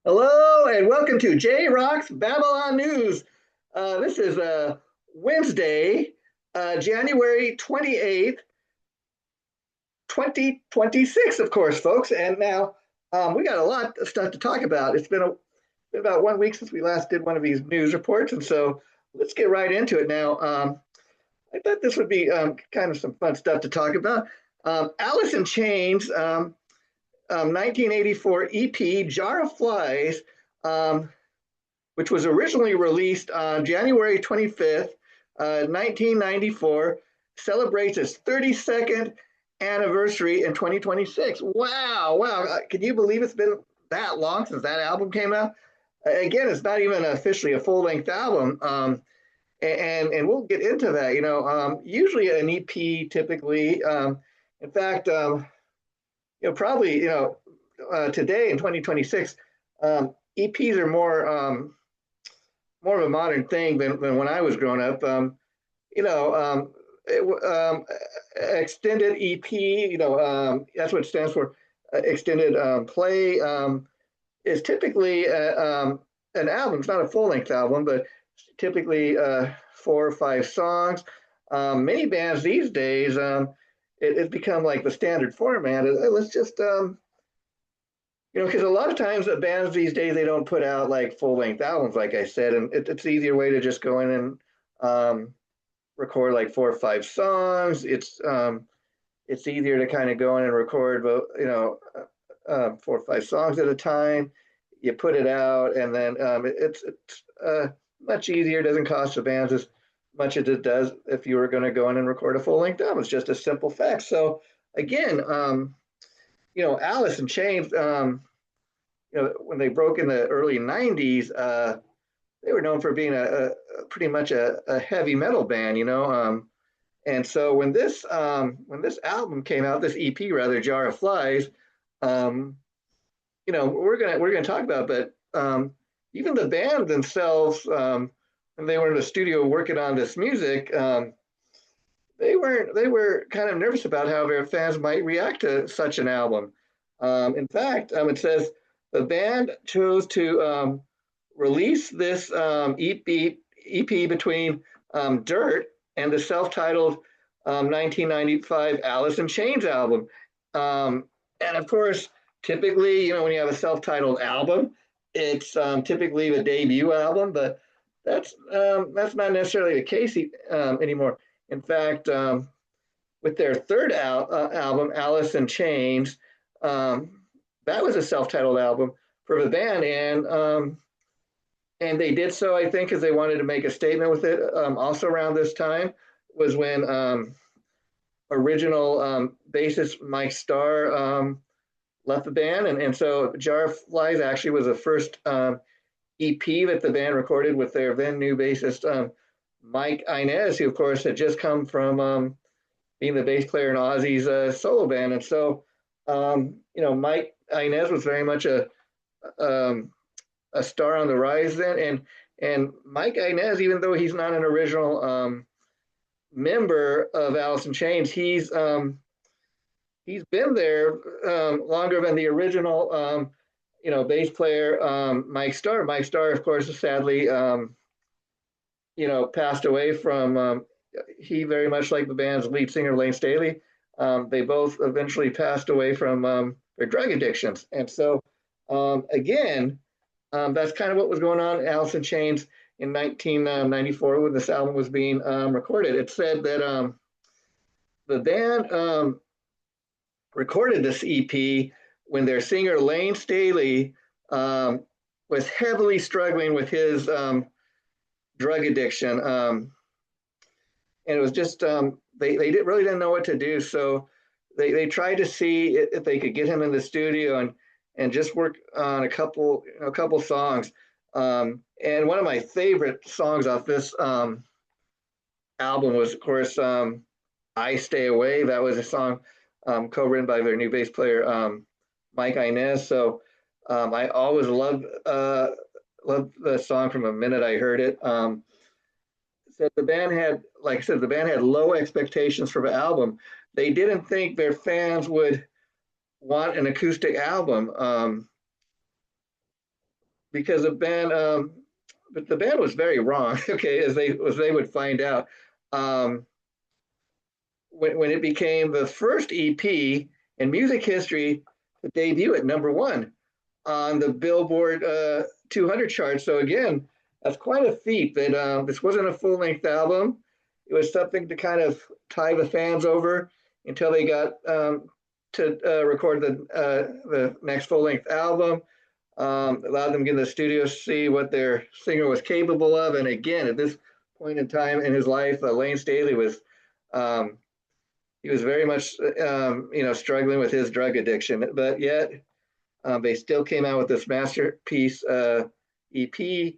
Hello and welcome to JRock's Babylon News. This is Wednesday, January 28th, 2026, of course, folks. And now we got a lot of stuff to talk about. Been about 1 week since we last did one of these news reports. And so let's get right into it now. I thought this would be kind of some fun stuff to talk about. Alice in Chains 1984 EP Jar of Flies, which was originally released on January 25th, 1994, celebrates its 32nd anniversary in 2026. Wow, wow. Can you believe it's been that long since that album came out? Again, it's not even officially a full-length album. And we'll get into that. Usually an EP typically, in fact, probably, today in 2026, EPs are more of a modern thing than when I was growing up. You know, Extended EP, that's what it stands for. Extended play is typically an album. It's not a full-length album, but typically 4 or 5 songs. Many bands these days, it's become like the standard format. Let's just, because a lot of times the bands these days, they don't put out like full-length albums, like I said, and it's an easier way to just go in and record like 4 or 5 songs. It's easier to kind of go in and record, 4 or 5 songs at a time. You put it out, and then it's much easier. It doesn't cost the bands as much as it does if you were going to go in and record a full-length album. It's just a simple fact. So again, Alice in Chains, when they broke in the early 90s, they were known for being a pretty much a heavy metal band, and so when this album came out, this EP rather, Jar of Flies, we're gonna talk about, but even the band themselves, when they were in the studio working on this music, they were kind of nervous about how their fans might react to such an album. In fact, it says the band chose to release this EP between Dirt and the self-titled 1995 Alice in Chains album. And of course, typically, when you have a self-titled album, it's typically the debut album, but that's not necessarily the case anymore. In fact, with their third album, Alice in Chains, that was a self-titled album for the band, and they did so, I think, because they wanted to make a statement with it. Also around this time was when original bassist Mike Starr left the band, and so Jar of Flies actually was the first EP that the band recorded with their then new bassist Mike Inez, who of course had just come from being the bass player in Ozzy's solo band, and so Mike Inez was very much a star on the rise then, and Mike Inez, even though he's not an original member of Alice in Chains, he's been there longer than the original bass player Mike Starr. Mike Starr, of course, sadly passed away from. He very much like the band's lead singer Lane Staley. They both eventually passed away from their drug addictions, and so again, that's kind of what was going on in Alice in Chains in 1994 when this album was being recorded. It said that the band recorded this EP when their singer Lane Staley was heavily struggling with his drug addiction, and it was just they really didn't know what to do, so they tried to see if they could get him in the studio and just work on a couple songs. And one of my favorite songs off this album was, of course, "I Stay Away." That was a song co-written by their new bass player Mike Inez. So I always loved the song from the minute I heard it. Said the band had, like I said, the band had low expectations for the album. They didn't think their fans would want an acoustic album. because but the band was very wrong. Okay, as they would find out. Um, when it became the first EP in music history to debut at #1 on the Billboard 200 chart. So again, that's quite a feat. That this wasn't a full-length album. It was something to kind of tie the fans over until they got to record the next full-length album. Allowed them to get in the studio, see what their singer was capable of. And again, at this point in time in his life, Lane Staley was um, he was very much struggling with his drug addiction, but yet they still came out with this masterpiece EP,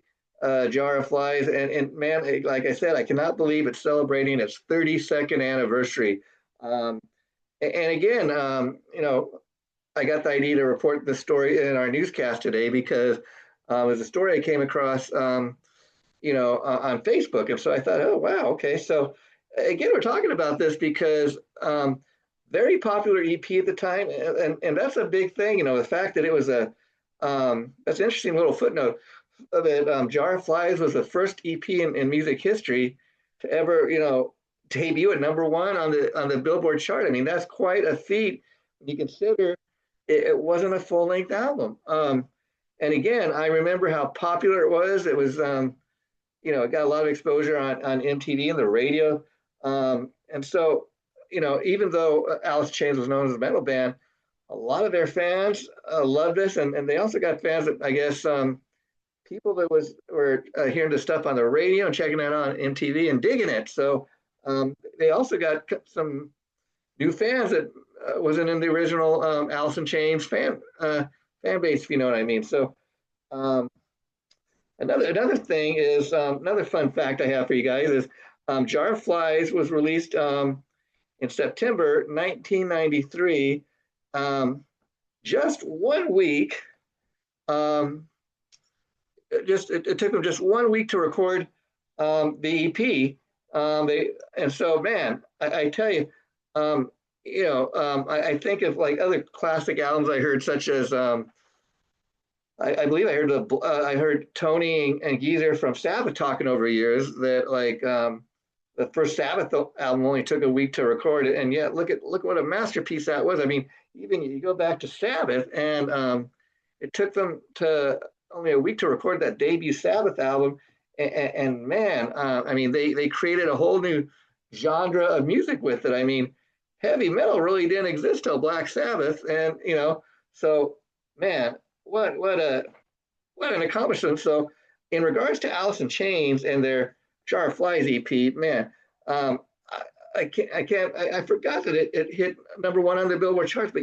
Jar of Flies, and man, like I said, I cannot believe it's celebrating its 32nd anniversary. Um, and again, I got the idea to report this story in our newscast today because it was a story I came across, on Facebook, and so I thought, oh wow, okay, so again, we're talking about this because very popular EP at the time, and that's a big thing. The fact that it was that's an interesting little footnote of it. Jar of Flies was the first EP in music history to ever, debut at #1 on the Billboard chart. I mean, that's quite a feat when you consider it wasn't a full length album. And again, I remember how popular it was. It was, it got a lot of exposure on MTV and the radio. And so, even though Alice in Chains was known as a metal band, a lot of their fans loved this, and they also got fans that I guess people that were hearing the stuff on the radio and checking it on MTV and digging it. So they also got some new fans that wasn't in the original Alice in Chains fan base, if you know what I mean. So another thing is another fun fact I have for you guys is Jar of Flies was released in September 1993. Just 1 week. It took them just 1 week to record the EP. And so, man, I tell you, I think of like other classic albums I heard, such as I believe I heard Tony and Geezer from Sabbath talking over years that like the first Sabbath album only took a week to record it, and yet look what a masterpiece that was. I mean, even you go back to Sabbath, and it took them to only a week to record that debut Sabbath album, and man, I mean, they created a whole new genre of music with it. I mean, heavy metal really didn't exist till Black Sabbath, and so man, what an accomplishment. So, in regards to Alice in Chains and their Jar of Flies EP, man, I forgot that it hit #1 on the Billboard charts. But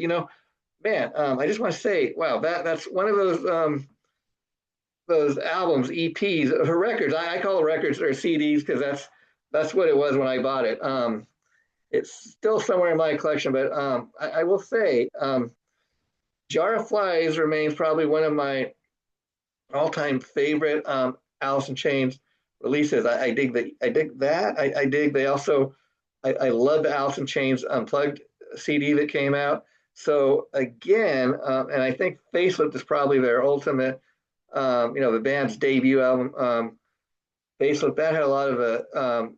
man, I just want to say, wow, that's one of those albums, EPs, her records. I call it records or CDs because that's what it was when I bought it. It's still somewhere in my collection, but I will say, Jar of Flies remains probably one of my all-time favorite Alice in Chains releases. I dig that. I dig. They also. I love the Alice in Chains Unplugged CD that came out. So again, and I think Facelift is probably their ultimate. The band's debut album. Facelift that had a lot of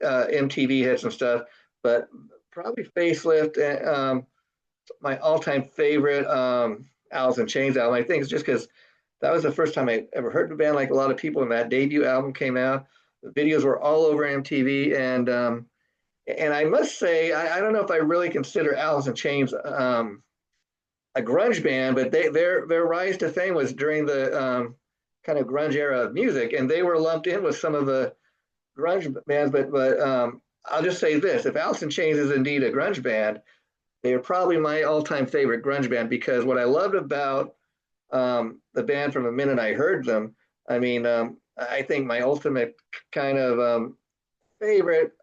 MTV hits and stuff, but probably Facelift. My all-time favorite Alice in Chains album. I think it's just because that was the first time I ever heard the band. Like a lot of people, when that debut album came out, the videos were all over MTV, and I must say, I don't know if I really consider Alice in Chains a grunge band, but their rise to fame was during the kind of grunge era of music, and they were lumped in with some of the grunge bands. But I'll just say this: if Alice in Chains is indeed a grunge band, they are probably my all-time favorite grunge band, because what I loved about the band from the minute I heard them, I mean, I think my ultimate kind of favorite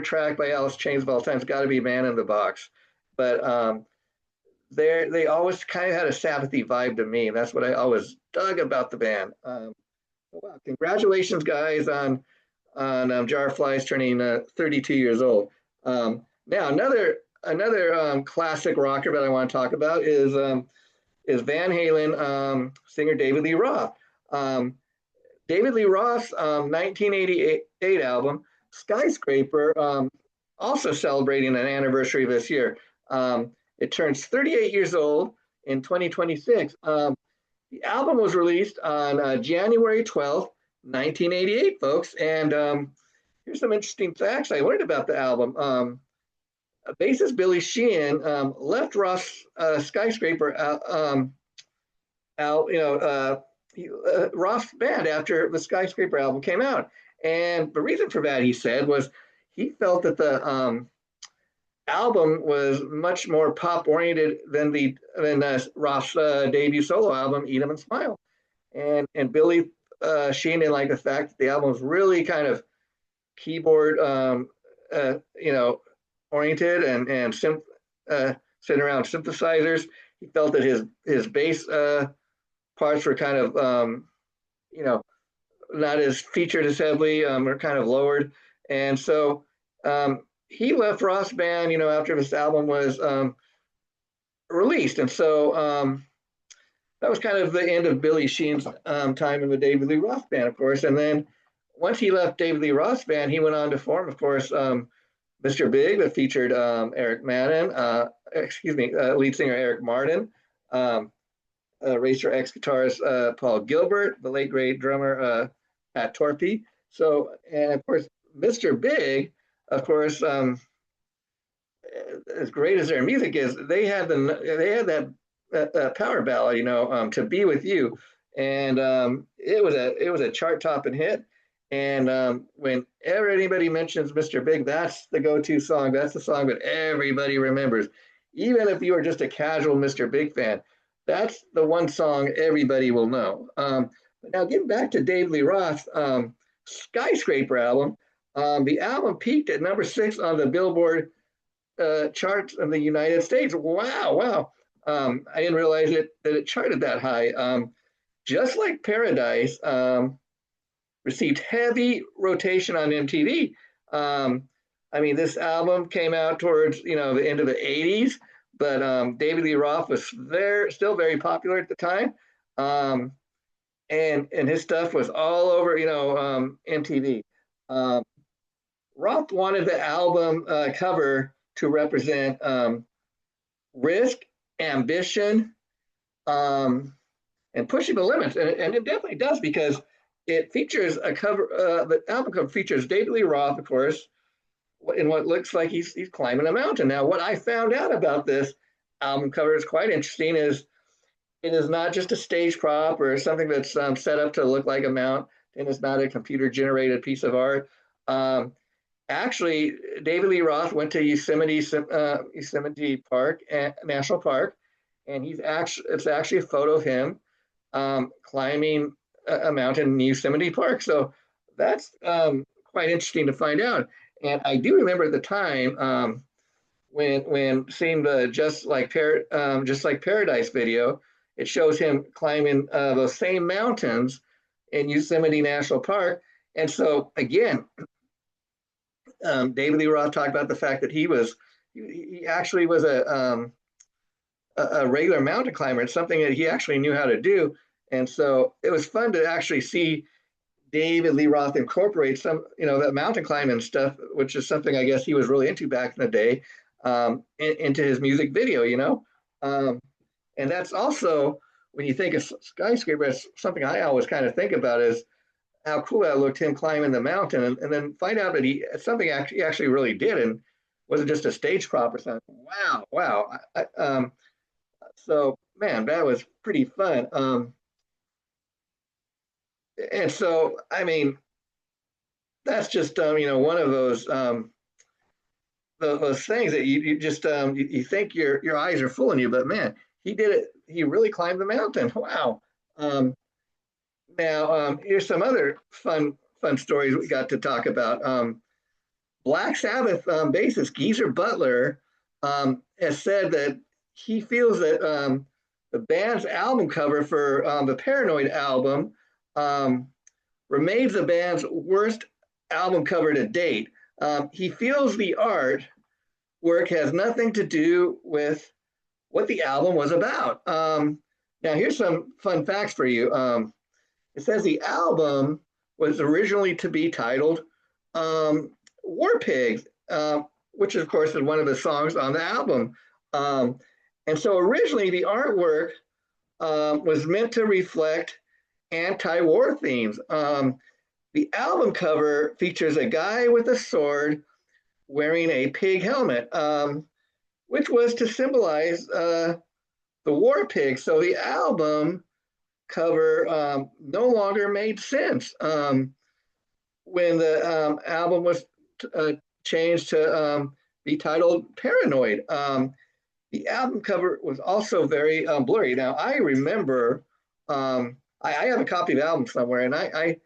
track by Alice in Chains of all time has got to be "Man in the Box." But they always kind of had a Sabbathy vibe to me, and that's what I always dug about the band. Wow, congratulations, guys, on Jar of Flies turning 32 years old. Now another classic rocker that I want to talk about is Van Halen singer David Lee Roth. David Lee Roth's 1988 album, Skyscraper, also celebrating an anniversary this year. It turns 38 years old in 2026. The album was released on January 12th, 1988, folks. And here's some interesting facts I learned about the album. Bassist Billy Sheehan left Roth's Skyscraper out, Roth's band after the Skyscraper album came out. And the reason for that, he said, was he felt that the album was much more pop oriented than Roth's debut solo album, Eat 'Em and Smile. And Billy Sheehan didn't like the fact that the album was really kind of keyboard, oriented and sitting around synthesizers. He felt that his bass parts were kind of not as featured as heavily, or kind of lowered. And so he left Roth's band, after this album was released. And so that was kind of the end of Billy Sheehan's time in the David Lee Roth band, of course. And then once he left David Lee Roth's band, he went on to form, of course, Mr. Big, that featured Eric Madden, lead singer Eric Martin, Racer X guitarist Paul Gilbert, the late great drummer Pat Torpey. So, and of course, Mr. Big, of course, as great as their music is, they had that power ballad, To Be With You, and it was a chart topping hit. And whenever anybody mentions Mr. Big, that's the go-to song. That's the song that everybody remembers. Even if you are just a casual Mr. Big fan, that's the one song everybody will know. Now, getting back to Dave Lee Roth's Skyscraper album, the album peaked at number 6 on the Billboard charts in the United States. Wow. I didn't realize that it charted that high. Just Like Paradise, received heavy rotation on MTV. This album came out towards the end of the 80s, but David Lee Roth was still very popular at the time, and his stuff was all over MTV. Roth wanted the album cover to represent risk, ambition, and pushing the limits, and it definitely does, because it features a cover. The album cover features David Lee Roth, of course, in what looks like he's climbing a mountain. Now, what I found out about this album cover is quite interesting. Is it is not just a stage prop or something that's set up to look like a mountain, and it's not a computer-generated piece of art. Actually, David Lee Roth went to Yosemite Park, National Park, and it's actually a photo of him climbing a mountain in Yosemite Park. So that's quite interesting to find out. And I do remember at the time when seeing the Just Like Paradise video, it shows him climbing those same mountains in Yosemite National Park. And so again, David Lee Roth talked about the fact that he actually was a regular mountain climber. It's something that he actually knew how to do. And so it was fun to actually see David Lee Roth incorporate some, that mountain climbing stuff, which is something I guess he was really into back in the day, into his music video, and that's also, when you think of Skyscraper, it's something I always kind of think about is how cool that looked, him climbing the mountain, and then find out that it's something he actually really did, and wasn't just a stage prop or something. Wow. So, man, that was pretty fun. And so, that's just one of those things that you just you think your eyes are fooling you, but man, he did it. He really climbed the mountain. Wow. Now, here's some other fun stories we got to talk about. Black Sabbath bassist Geezer Butler has said that he feels that the band's album cover for the Paranoid album remains the band's worst album cover to date. He feels the art work has nothing to do with what the album was about. Now, here's some fun facts for you. it says the album was originally to be titled War Pigs, which of course is one of the songs on the album. Um, and so originally the artwork was meant to reflect anti-war themes. The album cover features a guy with a sword wearing a pig helmet, which was to symbolize the war pig. So the album cover no longer made sense when the album was changed to be titled Paranoid. The album cover was also very blurry. Now I remember I have a copy of the album somewhere, and I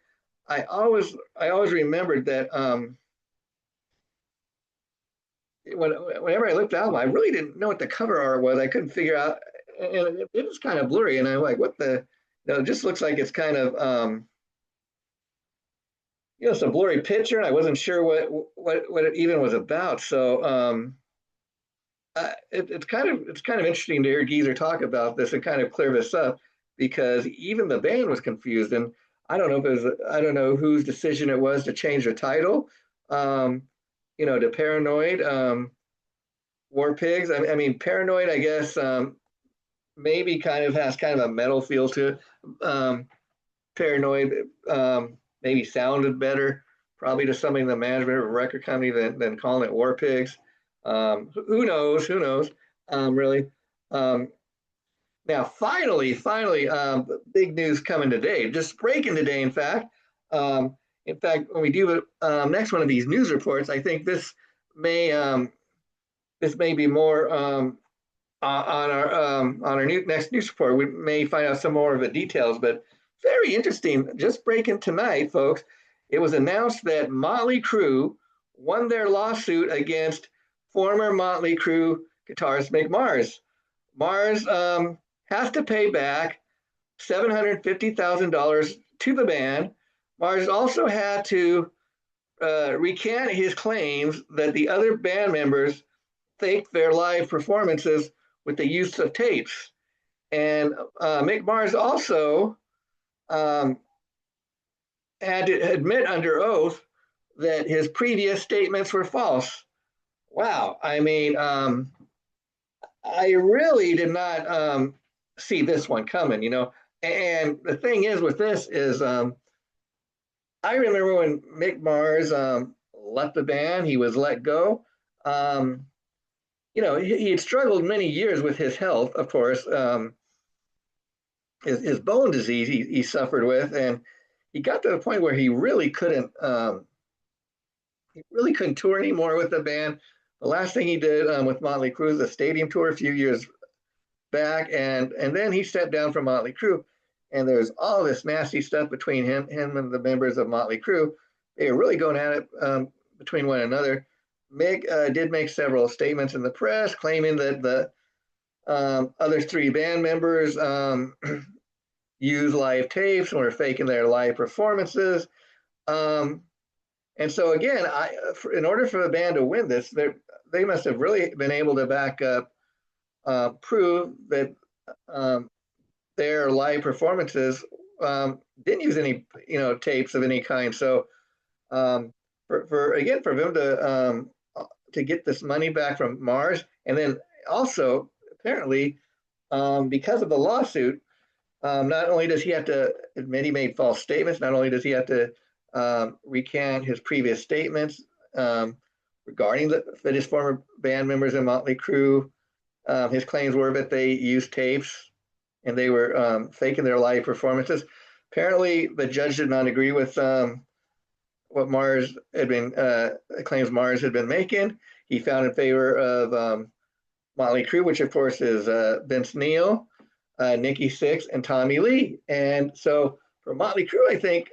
always remembered that whenever I looked at the album, I really didn't know what the cover art was. I couldn't figure out, and it was kind of blurry. And I'm like, what the? It just looks like it's kind of it's a blurry picture, and I wasn't sure what it even was about. So it's kind of interesting to hear Geezer talk about this and kind of clear this up, because even the band was confused, and I don't know if it was, I don't know whose decision it was to change the title, to Paranoid, War Pigs. I mean, Paranoid, I guess, maybe has kind of a metal feel to it. Paranoid maybe sounded better, probably to somebody in the management of a record company than calling it War Pigs. Who knows? Who knows? Really. Now, finally, big news coming today, just breaking today, in fact. In fact, when we do next one of these news reports, I think this may be more on our next news report. We may find out some more of the details, but very interesting. Just breaking tonight, folks. It was announced that Motley Crue won their lawsuit against former Motley Crue guitarist Mick Mars. Mars has to pay back $750,000 to the band. Mars also had to recant his claims that the other band members faked their live performances with the use of tapes. And Mick Mars also had to admit under oath that his previous statements were false. Wow. I mean, I really did not see this one coming, And the thing is with this is I remember when Mick Mars left the band, he was let go. He had struggled many years with his health, of course. His bone disease he suffered with, and he got to the point where he really couldn't tour anymore with the band. The last thing he did with Motley Crue was a stadium tour a few years back, and then he stepped down from Motley Crue, and there's all this nasty stuff between him and the members of Motley Crue. They were really going at it between one another. Mick did make several statements in the press claiming that the other three band members used live tapes and were faking their live performances. And so again, in order for the band to win this, they must have really been able to back up, prove that their live performances didn't use any, tapes of any kind. So for them to get this money back from Mars, and then also apparently because of the lawsuit, not only does he have to admit he made false statements, not only does he have to recant his previous statements regarding that his former band members in Motley Crue, his claims were that they used tapes and they were faking their live performances. Apparently, the judge did not agree with what Mars had been claims Mars had been making. He found in favor of Motley Crue, which of course is Vince Neil, Nikki Sixx, and Tommy Lee. And so for Motley Crue, I think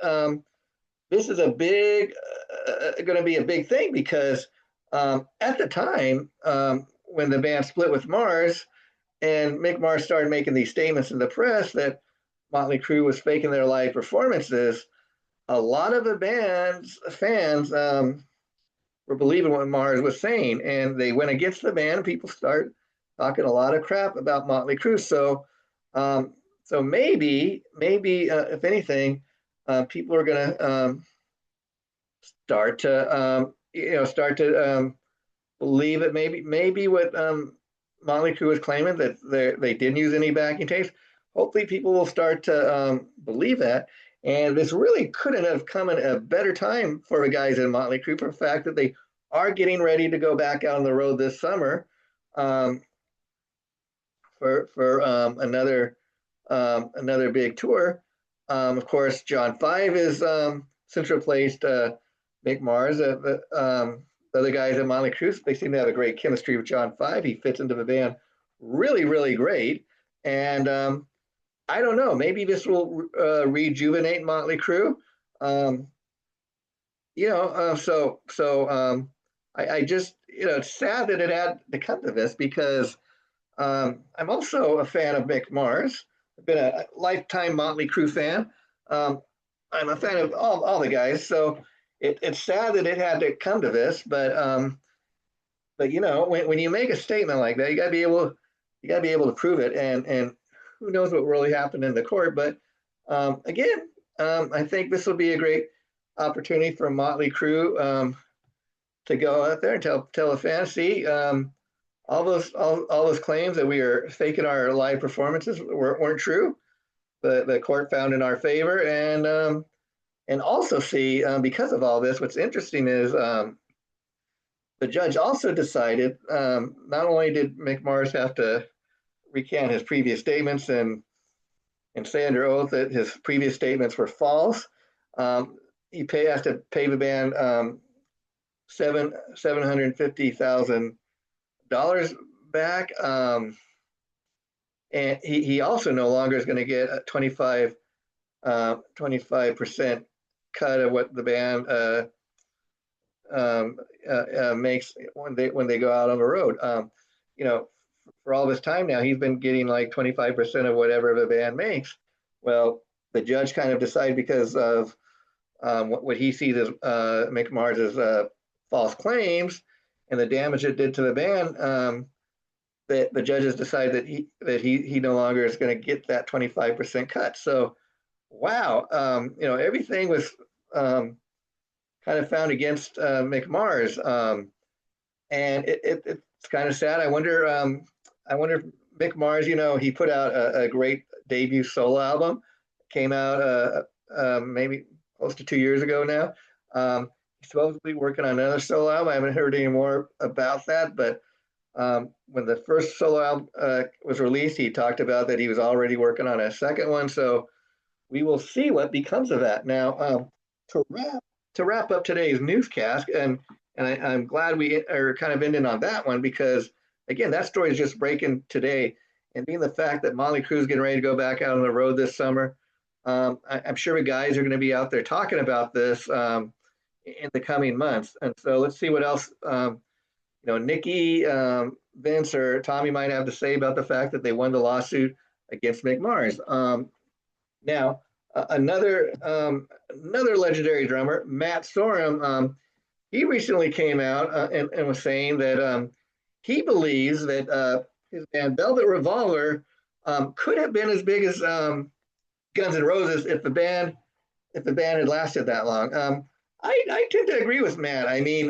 this is going to be a big thing, because at the time when the band split with Mars and Mick Mars started making these statements in the press that Motley Crue was faking their live performances, a lot of the band's fans were believing what Mars was saying, and they went against the band. People start talking a lot of crap about Motley Crue. So maybe if anything, people are going to start to believe that maybe what Motley Crue was claiming, that they didn't use any backing tapes. Hopefully, people will start to believe that. And this really couldn't have come at a better time for the guys in Motley Crue, for the fact that they are getting ready to go back out on the road this summer um, for another big tour. Of course, John Five is since replaced Mick Mars. The other guys at Motley Crue, they seem to have a great chemistry with John Five. He fits into the band really, really great. And I don't know, maybe this will rejuvenate Motley Crue. Um, I just, it's sad that it had to come to this, because I'm also a fan of Mick Mars. I've been a lifetime Motley Crue fan. Um, I'm a fan of all the guys, so it's sad that it had to come to this. But when you make a statement like that, you got to be able to prove it, and who knows what really happened in the court. But again, I think this will be a great opportunity for Motley Crue to go out there and tell the fans, see, all those claims that we are faking our live performances weren't true. The court found in our favor, and also see, because of all this, what's interesting is the judge also decided, not only did Mick Mars have to recant his previous statements and say under oath that his previous statements were false. He has to pay the band $750,000 back, and he also no longer is going to get a 25% cut of what the band makes when they go out on the road. You know, for all this time now, he's been getting like 25% of whatever the band makes. Well, the judge kind of decided, because of what he sees as Mick Mars' false claims and the damage it did to the band, that the judges decided that he no longer is going to get that 25% cut. So, wow, everything was kind of found against Mick Mars, and it's kind of sad. I wonder if Mick Mars, he put out a great debut solo album, came out maybe close to 2 years ago now. He's supposedly working on another solo album. I haven't heard any more about that, but when the first solo album was released, he talked about that he was already working on a second one. So we will see what becomes of that. Now, to wrap up today's newscast, and I'm glad we are kind of ending on that one, because again, that story is just breaking today, and being the fact that Motley Crue is getting ready to go back out on the road this summer, I'm sure the guys are going to be out there talking about this in the coming months. And so let's see what else Nikki, Vince, or Tommy might have to say about the fact that they won the lawsuit against Mick Mars. Now, another legendary drummer, Matt Sorrum, he recently came out and was saying that he believes that his band Velvet Revolver could have been as big as Guns N' Roses if the band had lasted that long. I tend to agree with Matt. I mean,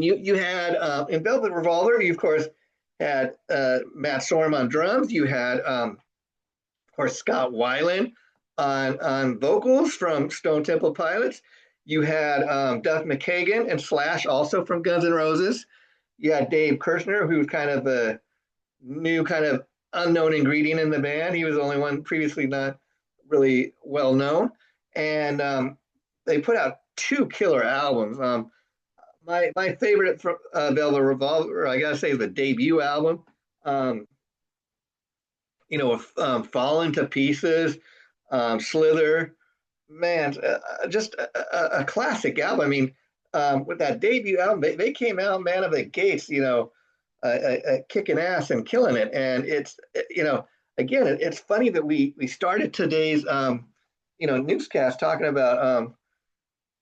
you had in Velvet Revolver, you of course had Matt Sorrum on drums. You had of course Scott Weiland on vocals from Stone Temple Pilots. You had Duff McKagan and Slash, also from Guns N' Roses. You had Dave Kirshner, who's kind of the new kind of unknown ingredient in the band. He was the only one previously not really well known. And they put out two killer albums. My favorite from Velvet Revolver, I gotta say, is the debut album. Fallen to Pieces, Slither, man, just a classic album. I mean, with that debut album, they came out, man, of the gates, kicking ass and killing it. And it's, again, it's funny that we started today's, newscast talking about,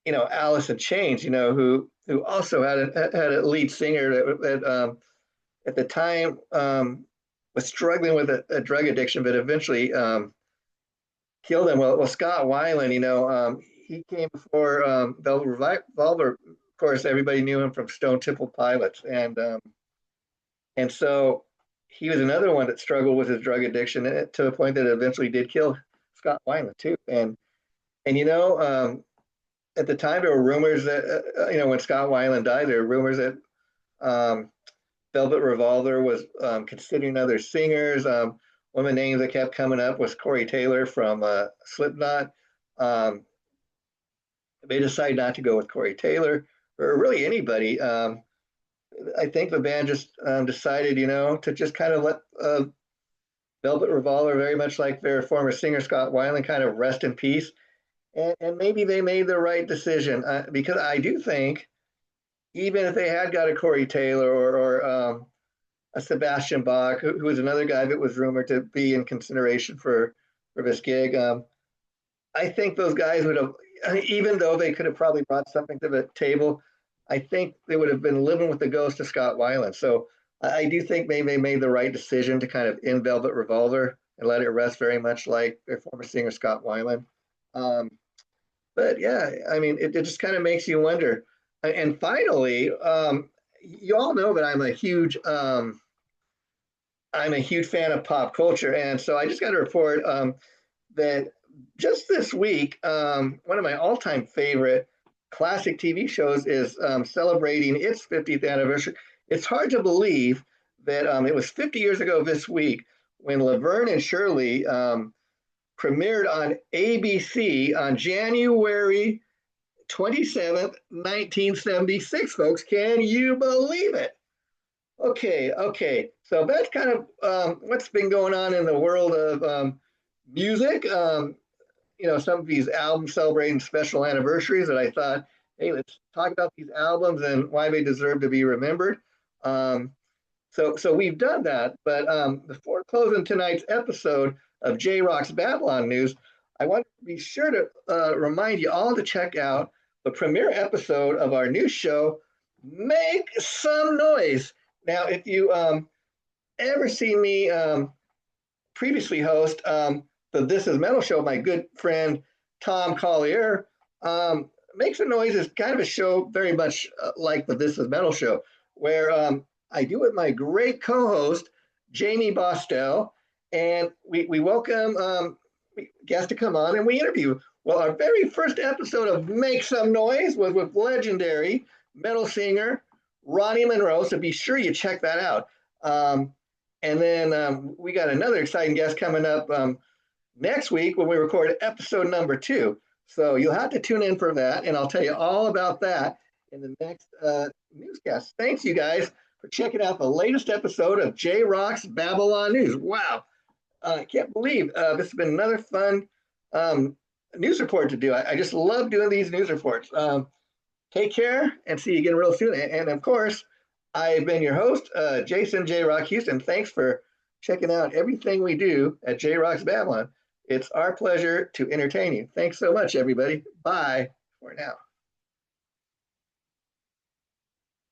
Alice in Chains, who also had a lead singer that at the time was struggling with a drug addiction, but eventually killed him. Well, Scott Weiland, he came before Velvet Revolver. Of course, everybody knew him from Stone Temple Pilots, and so he was another one that struggled with his drug addiction to the point that it eventually did kill Scott Weiland too. And at the time there were rumors that when Scott Weiland died, there were rumors that um, Velvet Revolver was considering other singers. One of the names that kept coming up was Corey Taylor from Slipknot. Um, they decided not to go with Corey Taylor or really anybody. I think the band just decided, to just kind of let Velvet Revolver, very much like their former singer Scott Weiland, kind of rest in peace. And maybe they made the right decision because I do think even if they had got a Corey Taylor or a Sebastian Bach, who was another guy that was rumored to be in consideration for this gig, I think those guys would have, even though they could have probably brought something to the table, I think they would have been living with the ghost of Scott Weiland. So I do think maybe they made the right decision to kind of end Velvet Revolver and let it rest very much like their former singer Scott Weiland. Um, but yeah, I mean, it just kind of makes you wonder. And finally, you all know that I'm a huge fan of pop culture, and so I just got to report that just this week, one of my all-time favorite classic TV shows is celebrating its 50th anniversary. It's hard to believe that it was 50 years ago this week when Laverne and Shirley premiered on ABC on January 27th, 1976, folks. Can you believe it? Okay. So that's kind of what's been going on in the world of music. Some of these albums celebrating special anniversaries that I thought, hey, let's talk about these albums and why they deserve to be remembered. Um, so we've done that. But before closing tonight's episode of JRock's Babylon News, I want to be sure to remind you all to check out the premiere episode of our new show, Make Some Noise. Now, if you ever seen me previously host the This Is Metal show, my good friend Tom Collier, Make Some Noise is kind of a show very much like the This Is Metal show, where I do with my great co-host, Jamie Bostel, and we welcome guests to come on and we interview. Well, our very first episode of Make Some Noise was with legendary metal singer Ronnie Monroe, so be sure you check that out. And then we got another exciting guest coming up next week when we record episode number 2. So you'll have to tune in for that, and I'll tell you all about that in the next newscast. Thanks, you guys, for checking out the latest episode of JRock's Babylon News. Wow, I can't believe this has been another fun news report to do. I just love doing these news reports. Take care and see you again real soon. And of course, I've been your host, Jason JRock Houston. Thanks for checking out everything we do at JRock's Babylon. It's our pleasure to entertain you. Thanks so much, everybody. Bye for now.